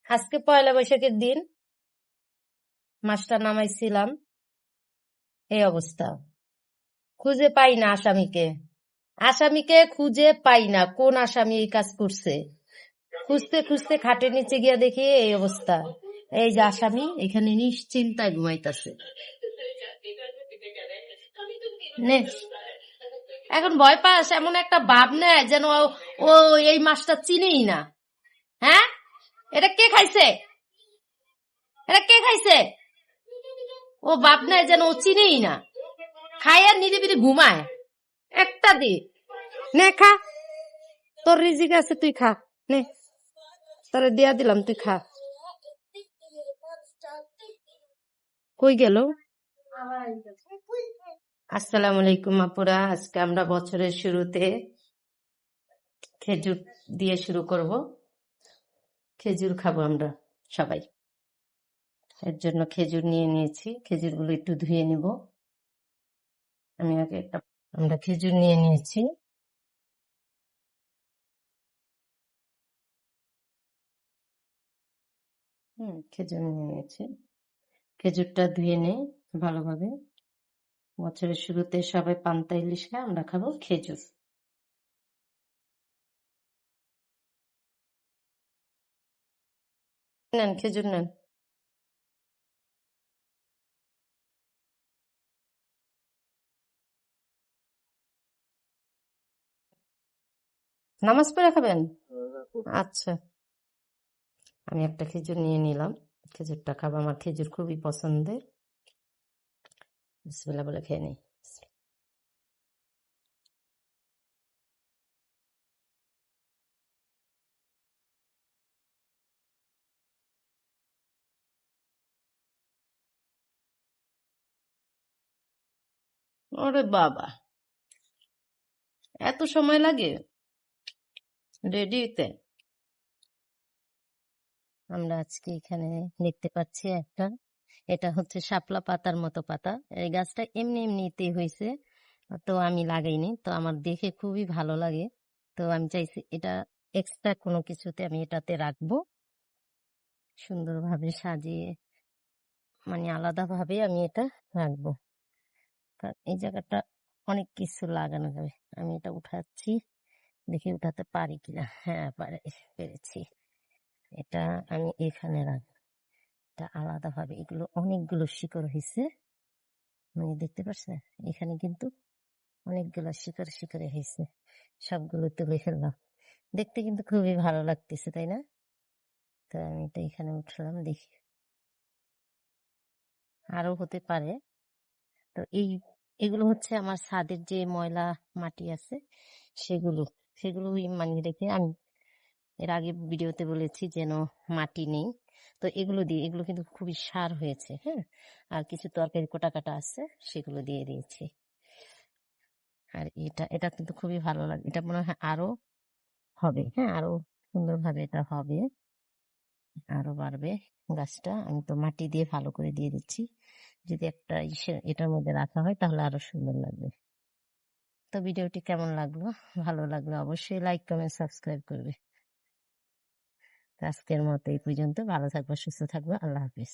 আজকে পয়লা বৈশাখের দিন মাছটা নামাইছিলাম, এই অবস্থা। খুঁজে পাই না আসামিকে। আসামিকে খুঁজে পাই না, কোন আসামি এই কাজ করছে। খুঁজতে খুঁজতে খাটের নিচে গিয়া দেখি এই অবস্থা। এই যে আসামি এখানে নিশ্চিন্তায় ঘুমাইতেছে। এখন ভয় পাস, এমন একটা ভাব নেয় যেন ও এই মাছটা চিনেই না। হ্যাঁ, এটা কে খাইছে? এটা কে খাইছে? ও বাপ নেয় যেন ও চিনেই না, খায় আর নিরিবিরি ঘুমায়। একটা দি নে খা, তোর রিজিক আছে, তুই খা। নে, তোরে দিয়া দিলাম, তুই খা। কই গেল? আসসালামু আলাইকুম আপুরা। আজকে আমরা বছরের শুরুতে খেজুর দিয়ে শুরু করব। খেজুর খাবো আমরা সবাই। এর জন্য খেজুর নিয়ে নিয়েছি। খেজুরগুলো একটু ধুয়ে নিব। আমি আগে আমরা খেজুর নিয়ে নিয়েছি। খেজুর নিয়ে নিয়েছি। খেজুরটা ধুয়ে নেই ভালোভাবে। বছরের শুরুতে সবাই পান্তা ইলিশ খায়, আমরা খাবো খেজুর। নেন, খেজুর নেন। নামাজ পড়ে খাবেন? আচ্ছা, আমি একটা খেজুর নিয়ে নিলাম। খেজুরটা খাবো, আমার খেজুর খুবই পছন্দের। বিসমিল্লাহ বলে খেয়ে নেই। ওরে বাবা, এত সময় লাগে রেডিতে? আমরা আজকে এখানে দেখতে পাচ্ছি এটা হচ্ছে শাপলা পাতার মতো পাতা। এই গাছটা এমনি এমনিতেই হয়েছে, তো আমি লাগাইনি। তো আমার দেখে খুবই ভালো লাগে, তো আমি চাইছি এটা এক্সট্রা কোনো কিছুতে আমি এটাতে রাখবো, সুন্দরভাবে সাজিয়ে, মানে আলাদাভাবে আমি এটা রাখবো। এই জায়গাটা অনেক কিছু লাগানো যাবে। আমি এটা উঠাচ্ছি, দেখি উঠাতে পারি কিনা। হ্যাঁ, পেরেছি। এটা আমি এখানে রাখবো, এটা আলাদাভাবে। এগুলো অনেকগুলো শিকড় হয়েছে, মানে দেখতে পাচ্ছেন এখানে কিন্তু অনেকগুলো শিকড় শিকড়ে হয়েছে। সবগুলো তুলে ফেললাম। দেখতে কিন্তু খুবই ভালো লাগতেছে, তাই না? তো আমি এটা এখানে উঠলাম, দেখি আরো হতে পারে। তো এগুলো হচ্ছে আমার ছাদের যে ময়লা মাটি আছে সেগুলো সেগুলো মানে রেখে, আমি এর আগে ভিডিওতে বলেছি যেন মাটি নেই, তো এগুলো দিয়ে, এগুলো কিন্তু খুবই সার হয়েছে। হ্যাঁ, আর কিছু তরকারি কোটা কাটা আছে, সেগুলো দিয়ে দিয়েছি। আর এটা এটা কিন্তু খুবই ভালো লাগে। এটা মনে হয় আরো হবে, হ্যাঁ, আরো সুন্দরভাবে এটা হবে, আরো বাড়বে গাছটা। আমি তো মাটি দিয়ে ভালো করে দিয়ে দিচ্ছি। যদি একটা এটার মধ্যে রাখা হয় তাহলে আরো সুন্দর লাগবে। তো ভিডিওটি কেমন লাগলো? ভালো লাগলো অবশ্যই লাইক, কমেন্ট, সাবস্ক্রাইব করবে। আজকের মতো এই পর্যন্ত। ভালো থাকবো, সুস্থ থাকবো। আল্লাহ হাফিজ।